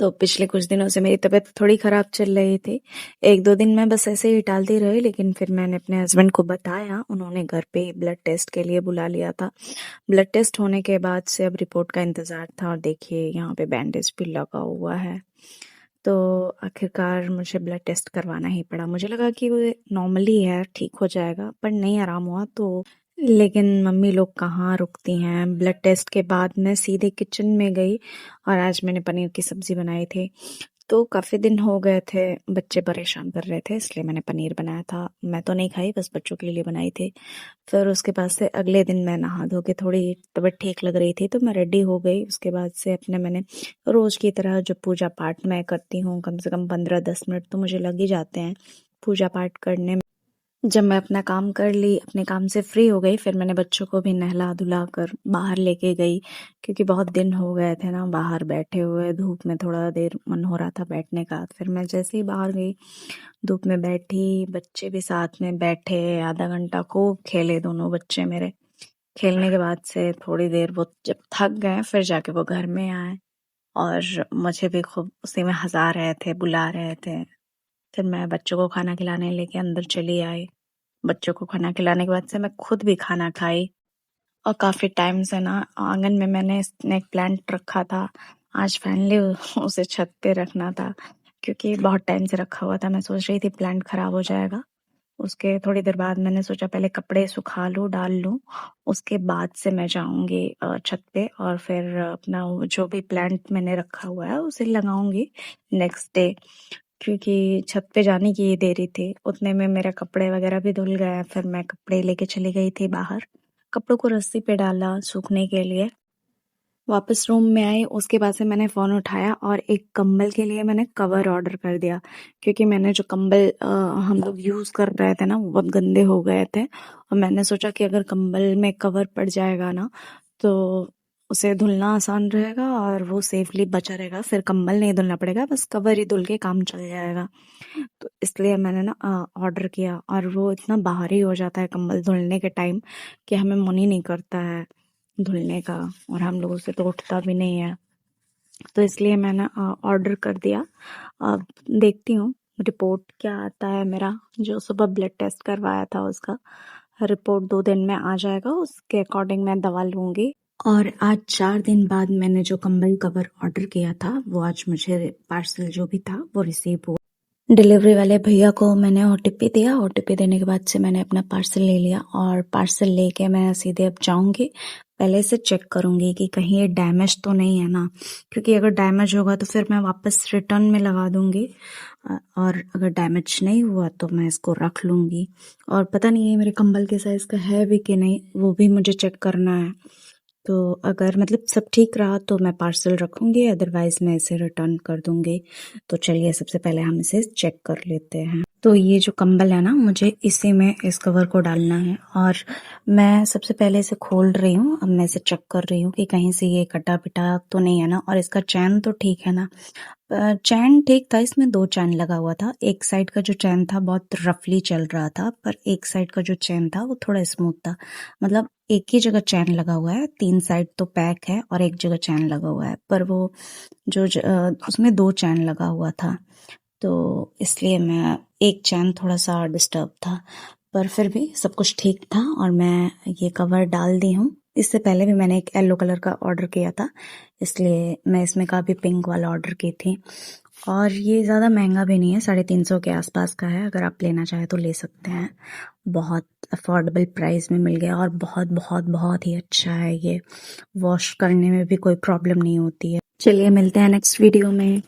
तो पिछले कुछ दिनों से मेरी तबीयत थोड़ी ख़राब चल रही थी। 1-2 दिन मैं बस ऐसे ही टालती रही, लेकिन फिर मैंने अपने हस्बैंड को बताया, उन्होंने घर पे ही ब्लड टेस्ट के लिए बुला लिया था। ब्लड टेस्ट होने के बाद से अब रिपोर्ट का इंतज़ार था और देखिए यहाँ पे बैंडेज भी लगा हुआ है। तो आखिरकार मुझे ब्लड टेस्ट करवाना ही पड़ा। मुझे लगा कि वो नॉर्मली है, ठीक हो जाएगा, पर नहीं आराम हुआ तो लेकिन मम्मी लोग कहाँ रुकती हैं। ब्लड टेस्ट के बाद मैं सीधे किचन में गई और आज मैंने पनीर की सब्ज़ी बनाई थी। तो काफ़ी दिन हो गए थे, बच्चे परेशान कर रहे थे, इसलिए मैंने पनीर बनाया था। मैं तो नहीं खाई, बस बच्चों के लिए बनाई थी। फिर उसके बाद से अगले दिन मैं नहा धो के थोड़ी तबीयत ठीक लग रही थी तो मैं रेडी हो गई। उसके बाद से मैंने रोज़ की तरह जो पूजा पाठ मैं करती हूँ, कम से कम 15-10 मिनट तो मुझे लग ही जाते हैं पूजा पाठ करने में। जब मैं अपना काम कर ली, अपने काम से फ्री हो गई, फिर मैंने बच्चों को भी नहला-धुला कर बाहर लेके गई, क्योंकि बहुत दिन हो गए थे ना बाहर बैठे हुए, धूप में थोड़ा देर मन हो रहा था बैठने का। फिर मैं जैसे ही बाहर गई, धूप में बैठी, बच्चे भी साथ में बैठे, आधा घंटा खूब खेले दोनों बच्चे मेरे। खेलने के बाद से थोड़ी देर वो जब थक गए, फिर जाके वो घर में आए और मुझे भी खूब उसी में हँसा रहे थे, बुला रहे थे। फिर मैं बच्चों को खाना खिलाने लेके अंदर चली आई। बच्चों को खाना खिलाने के बाद से मैं खुद भी खाना खाई और काफ़ी टाइम से ना आंगन में मैंने स्नेक प्लांट रखा था। आज फाइनली उसे छत पे रखना था, क्योंकि बहुत टाइम से रखा हुआ था। मैं सोच रही थी प्लांट खराब हो जाएगा। उसके थोड़ी देर बाद मैंने सोचा पहले कपड़े सुखा लूँ, डाल लूँ, उसके बाद से मैं जाऊँगी छत पे और फिर अपना वो जो भी प्लांट मैंने रखा हुआ है उसे लगाऊँगी नेक्स्ट डे। क्योंकि छत पे जाने की ही देरी थी, उतने में मेरे कपड़े वगैरह भी धुल गए। फिर मैं कपड़े लेके चली गई थी बाहर, कपड़ों को रस्सी पे डाला सूखने के लिए। वापस रूम में आई, उसके बाद से मैंने फ़ोन उठाया और एक कंबल के लिए मैंने कवर ऑर्डर कर दिया, क्योंकि मैंने जो कंबल हम लोग यूज़ कर रहे थे ना वो बहुत गंदे हो गए थे और मैंने सोचा कि अगर कंबल में कवर पड़ जाएगा ना तो उसे धुलना आसान रहेगा और वो सेफली बचा रहेगा। फिर कंबल नहीं धुलना पड़ेगा, बस कवर ही धुल के काम चल जाएगा। तो इसलिए मैंने ना ऑर्डर किया और वो इतना भारी हो जाता है कंबल धुलने के टाइम कि हमें मन ही नहीं करता है धुलने का, और हम लोगों से तो उठता भी नहीं है। तो इसलिए मैंने ऑर्डर कर दिया। अब देखती हूँ रिपोर्ट क्या आता है मेरा। जो सुबह ब्लड टेस्ट करवाया था उसका रिपोर्ट 2 दिन में आ जाएगा, उसके अकॉर्डिंग मैं दवा लूँगी। और आज 4 दिन बाद मैंने जो कंबल कवर ऑर्डर किया था वो आज मुझे पार्सल जो भी था वो रिसीव हुआ। डिलीवरी वाले भैया को मैंने ओटीपी दिया, ओटीपी देने के बाद से मैंने अपना पार्सल ले लिया और पार्सल लेके मैं सीधे अब जाऊंगी। पहले से चेक करूंगी कि कहीं ये डैमेज तो नहीं है ना, क्योंकि अगर डैमेज होगा तो फिर मैं वापस रिटर्न में लगा दूंगी और अगर डैमेज नहीं हुआ तो मैं इसको रख लूंगी। और पता नहीं है मेरे कंबल के साइज़ का है भी कि नहीं, वो भी मुझे चेक करना है। तो अगर मतलब सब ठीक रहा तो मैं पार्सल रखूंगी, अदरवाइज मैं इसे रिटर्न कर दूंगी। तो चलिए सबसे पहले हम इसे चेक कर लेते हैं। तो ये जो कंबल है ना, मुझे इसी में इस कवर को डालना है और मैं सबसे पहले इसे खोल रही हूँ। अब मैं इसे चेक कर रही हूँ कि कहीं से ये कटा पिटा तो नहीं है ना, और इसका चैन तो ठीक है ना। चैन ठीक था, इसमें 2 चैन लगा हुआ था। एक साइड का जो चैन था बहुत रफली चल रहा था, पर एक साइड का जो चैन था वो थोड़ा स्मूथ था। मतलब एक ही जगह चैन लगा हुआ है, 3 साइड तो पैक है और एक जगह चैन लगा हुआ है, पर वो उसमें 2 चैन लगा हुआ था, तो इसलिए मैं एक चैन थोड़ा सा डिस्टर्ब था। पर फिर भी सब कुछ ठीक था और मैं ये कवर डाल दी हूँ। इससे पहले भी मैंने एक येलो कलर का ऑर्डर किया था, इसलिए मैं इसमें का भी पिंक वाला ऑर्डर की थी। और ये ज़्यादा महंगा भी नहीं है, 350 के आसपास का है। अगर आप लेना चाहें तो ले सकते हैं, बहुत अफोर्डेबल प्राइस में मिल गया और बहुत बहुत बहुत ही अच्छा है। ये वॉश करने में भी कोई प्रॉब्लम नहीं होती है। चलिए मिलते हैं नेक्स्ट वीडियो में।